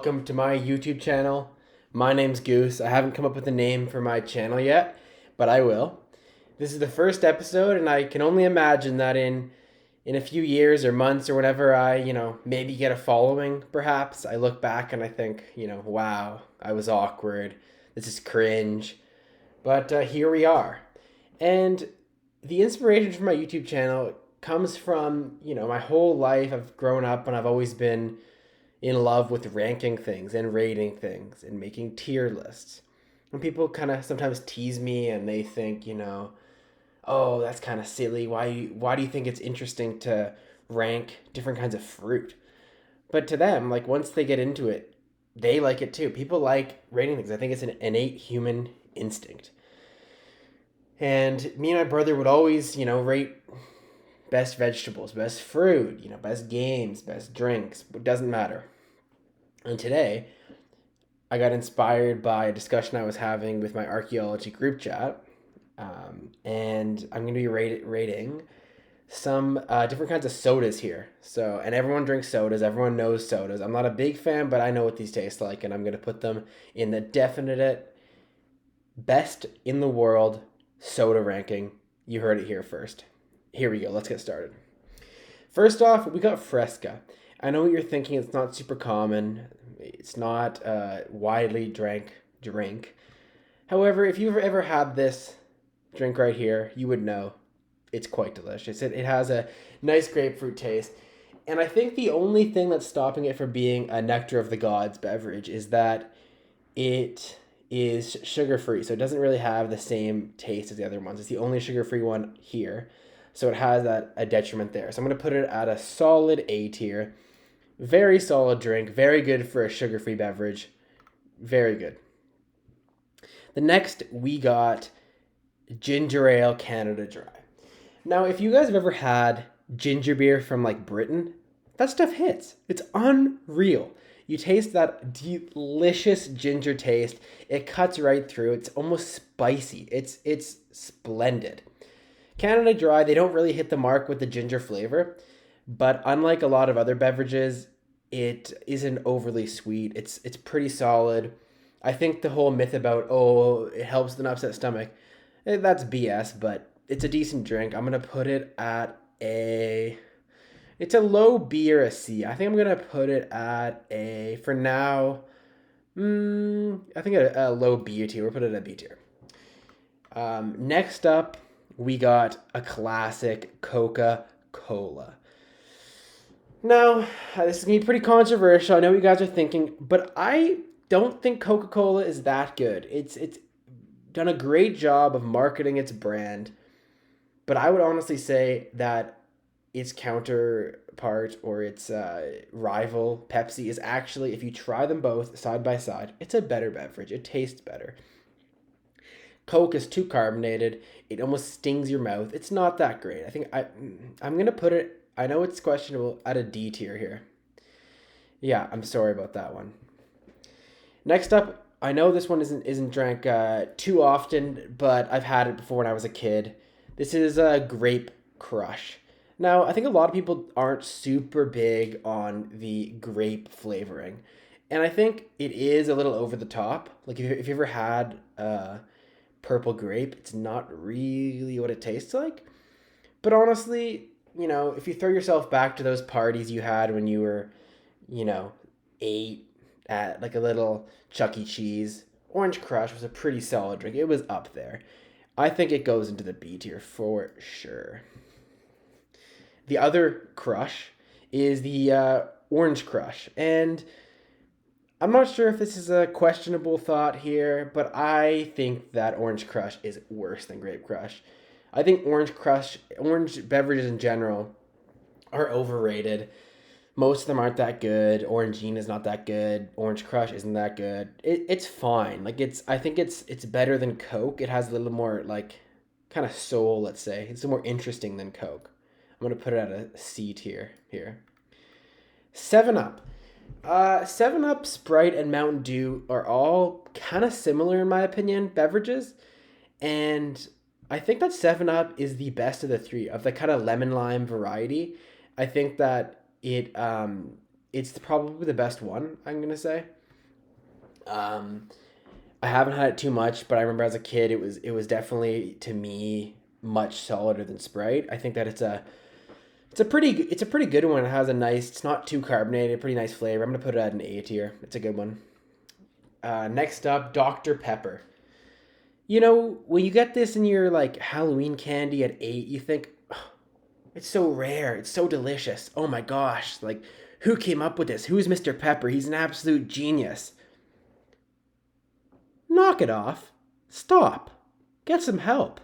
Welcome to my YouTube channel. My name's Goose. I haven't come up with a name for my channel yet, but I will. This is the first episode, and I can only imagine that in a few years or months or whenever I, maybe get a following, perhaps, I look back and I think, wow, I was awkward. This is cringe. But here we are. And the inspiration for my YouTube channel comes from, my whole life. I've grown up and I've always been in love with ranking things and rating things and making tier lists. And people kind of sometimes tease me and they think, oh, that's kind of silly. Why do you think it's interesting to rank different kinds of fruit? But to them, like once they get into it, they like it too. People like rating things. I think it's an innate human instinct. And me and my brother would always, rate best vegetables, best fruit, best games, best drinks. It doesn't matter. And today, I got inspired by a discussion I was having with my archaeology group chat. And I'm going to be rating some different kinds of sodas here. So, and everyone drinks sodas. Everyone knows sodas. I'm not a big fan, but I know what these taste like. And I'm going to put them in the definite best in the world soda ranking. You heard it here first. Here we go. Let's get started. First off, we got Fresca. I know what you're thinking. It's not super common. It's not widely drank drink. However, if you've ever had this drink right here, you would know it's quite delicious. It has a nice grapefruit taste. And I think the only thing that's stopping it from being a Nectar of the Gods beverage is that it is sugar-free. So it doesn't really have the same taste as the other ones. It's the only sugar-free one here. So it has a detriment there. So I'm going to put it at a solid A tier. Very solid drink. Very good for a sugar-free beverage. Very good. The next, we got Ginger Ale Canada Dry. Now, if you guys have ever had ginger beer from like Britain, that stuff hits. It's unreal. You taste that delicious ginger taste. It cuts right through. It's almost spicy. It's splendid. Canada Dry, they don't really hit the mark with the ginger flavor, but unlike a lot of other beverages, it isn't overly sweet. It's pretty solid. I think the whole myth about, oh, it helps with an upset stomach, that's BS, but it's a decent drink. I'm going to put it at it's a low B or a C. I think I'm going to put it at a, for now, I think a low B tier. We'll put it at a B tier. Next up, we got a classic Coca Cola. Now, this is going to be pretty controversial. I know what you guys are thinking, but I don't think Coca Cola is that good. It's done a great job of marketing its brand, but I would honestly say that its counterpart or its rival, Pepsi, is actually, if you try them both side by side, it's a better beverage. It tastes better. Coke is too carbonated. It almost stings your mouth. It's not that great. I think I'm going to put it, I know it's questionable, at a D tier here. Yeah, I'm sorry about that one. Next up, I know this one isn't drank too often, but I've had it before when I was a kid. This is a Grape Crush. Now, I think a lot of people aren't super big on the grape flavoring. And I think it is a little over the top. Like if you ever had purple grape, it's not really what it tastes like. But honestly, if you throw yourself back to those parties you had when you were, 8 at like a little Chuck E. Cheese, Orange Crush was a pretty solid drink. It was up there. I think it goes into the B tier for sure. The other crush is the Orange Crush. And I'm not sure if this is a questionable thought here, but I think that Orange Crush is worse than Grape Crush. I think orange beverages in general are overrated. Most of them aren't that good. Orangina is not that good. Orange Crush isn't that good. It's fine. Like I think it's better than Coke. It has a little more like kind of soul, let's say. It's more interesting than Coke. I'm gonna put it at a C tier here. 7-Up. 7-Up, Sprite, and Mountain Dew are all kind of similar in my opinion, beverages. And I think that 7-Up is the best of the three, of the kind of lemon lime variety. I think that it it's probably the best one, I'm gonna say. Um, I haven't had it too much, but I remember as a kid, it was definitely to me much solider than Sprite. I think that it's a pretty good one. It has a nice, it's not too carbonated, pretty nice flavor. I'm gonna put it at an A tier. It's a good one. Next up, Dr. Pepper. When you get this in your like Halloween candy at 8, you think, "Oh, it's so rare, it's so delicious. Oh my gosh, like who came up with this? Who's Mr. Pepper? He's an absolute genius." Knock it off. Stop. Get some help.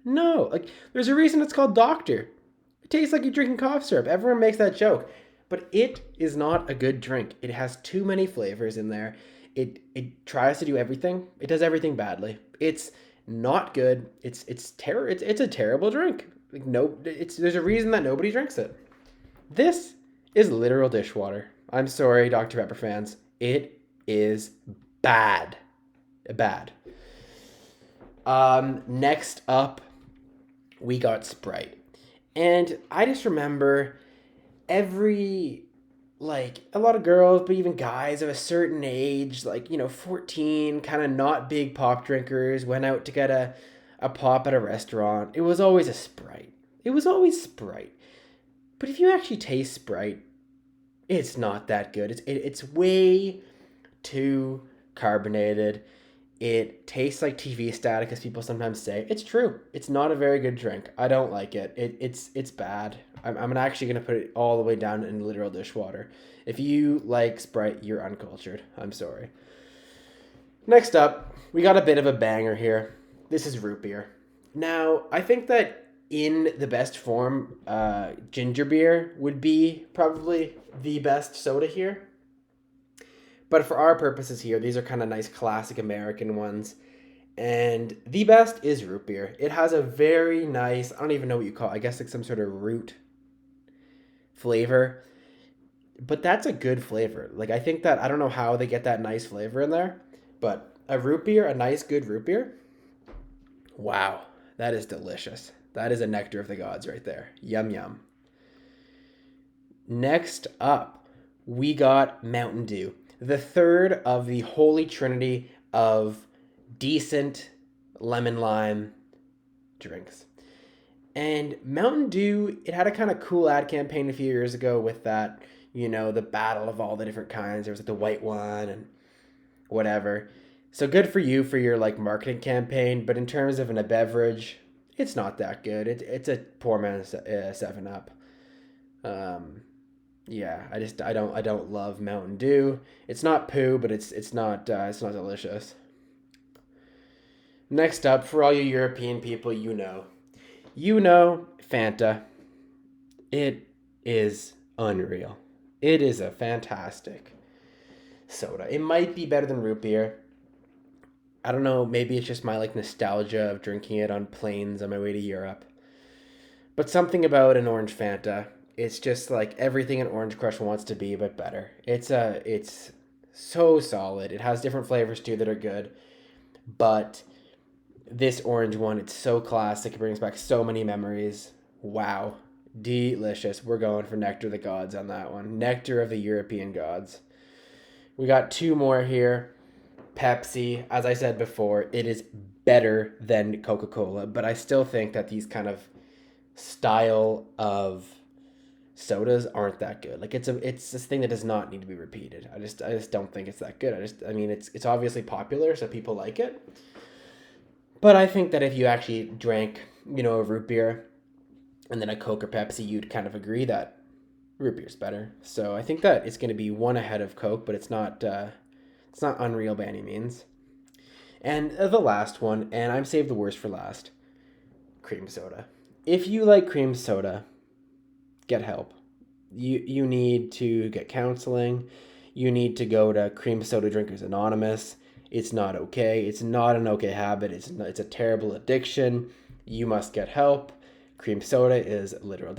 No, like there's a reason it's called Doctor. It tastes like you're drinking cough syrup. Everyone makes that joke. But it is not a good drink. It has too many flavors in there. It tries to do everything. It does everything badly. It's not good. It's a terrible drink. Like no, it's there's a reason that nobody drinks it. This is literal dishwater. I'm sorry, Dr. Pepper fans. It is bad. Bad. Next up, we got Sprite. And I just remember every, like, a lot of girls, but even guys of a certain age, like, 14, kind of not big pop drinkers, went out to get a pop at a restaurant. It was always a Sprite. It was always Sprite. But if you actually taste Sprite, it's not that good. It's way too carbonated. It tastes like TV static, as people sometimes say. It's true. It's not a very good drink. I don't like it. It's bad. I'm actually going to put it all the way down in literal dishwater. If you like Sprite, you're uncultured. I'm sorry. Next up, we got a bit of a banger here. This is root beer. Now, I think that in the best form, ginger beer would be probably the best soda here. But for our purposes here, these are kind of nice classic American ones. And the best is root beer. It has a very nice, I don't even know what you call it, I guess like some sort of root flavor. But that's a good flavor. Like I think that, I don't know how they get that nice flavor in there. But a root beer, a nice good root beer, wow, that is delicious. That is a nectar of the gods right there. Yum yum. Next up, we got Mountain Dew. The third of the holy trinity of decent lemon lime drinks. And Mountain Dew, it had a kind of cool ad campaign a few years ago with that, the battle of all the different kinds. There was like the white one and whatever. So good for you for your like marketing campaign, but in terms of a beverage, it's not that good. It's a poor man's 7-Up. Yeah, I don't love Mountain Dew. It's not poo, but it's not delicious. Next up, for all you European people, Fanta. It is unreal. It is a fantastic soda. It might be better than root beer. I don't know, maybe it's just my like nostalgia of drinking it on planes on my way to Europe. But something about an orange Fanta, it's just like everything an Orange Crush wants to be, but better. It's so solid. It has different flavors too that are good, but this orange one, it's so classic. It brings back so many memories. Wow, delicious. We're going for Nectar of the Gods on that one. Nectar of the European gods. We got two more here. Pepsi, as I said before, it is better than Coca Cola, but I still think that these kind of style of sodas aren't that good. Like it's this thing that does not need to be repeated. I just don't think it's that good. It's obviously popular, so people like it. But I think that if you actually drank, a root beer and then a Coke or Pepsi, you'd kind of agree that root beer's better. So I think that it's going to be one ahead of Coke, but it's not unreal by any means. And the last one, and I'm saved the worst for last, cream soda. If you like cream soda, get help. You need to get counseling. You need to go to Cream Soda Drinkers Anonymous. It's not okay. It's not an okay habit. It's a terrible addiction. You must get help. Cream soda is literal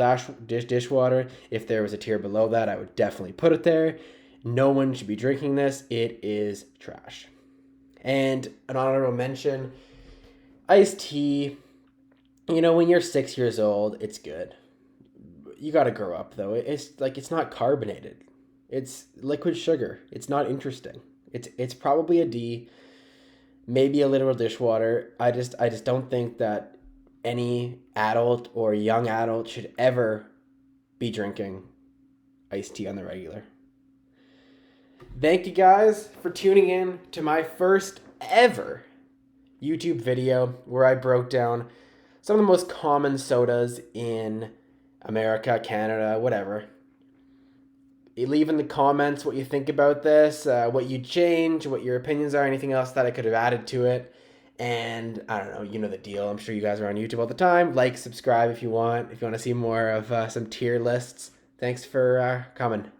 dishwater. If there was a tier below that, I would definitely put it there. No one should be drinking this. It is trash. And an honorable mention, iced tea. When you're 6 years old, it's good. You got to grow up though. It's like it's not carbonated. It's liquid sugar. It's not interesting. It's probably a D, maybe a little dishwater. I just don't think that any adult or young adult should ever be drinking iced tea on the regular. Thank you guys for tuning in to my first ever YouTube video where I broke down some of the most common sodas in America, Canada, whatever. You leave in the comments what you think about this, what you'd change, what your opinions are, anything else that I could have added to it. And I don't know, you know the deal. I'm sure you guys are on YouTube all the time. Like, subscribe if you want to see more of some tier lists. Thanks for coming.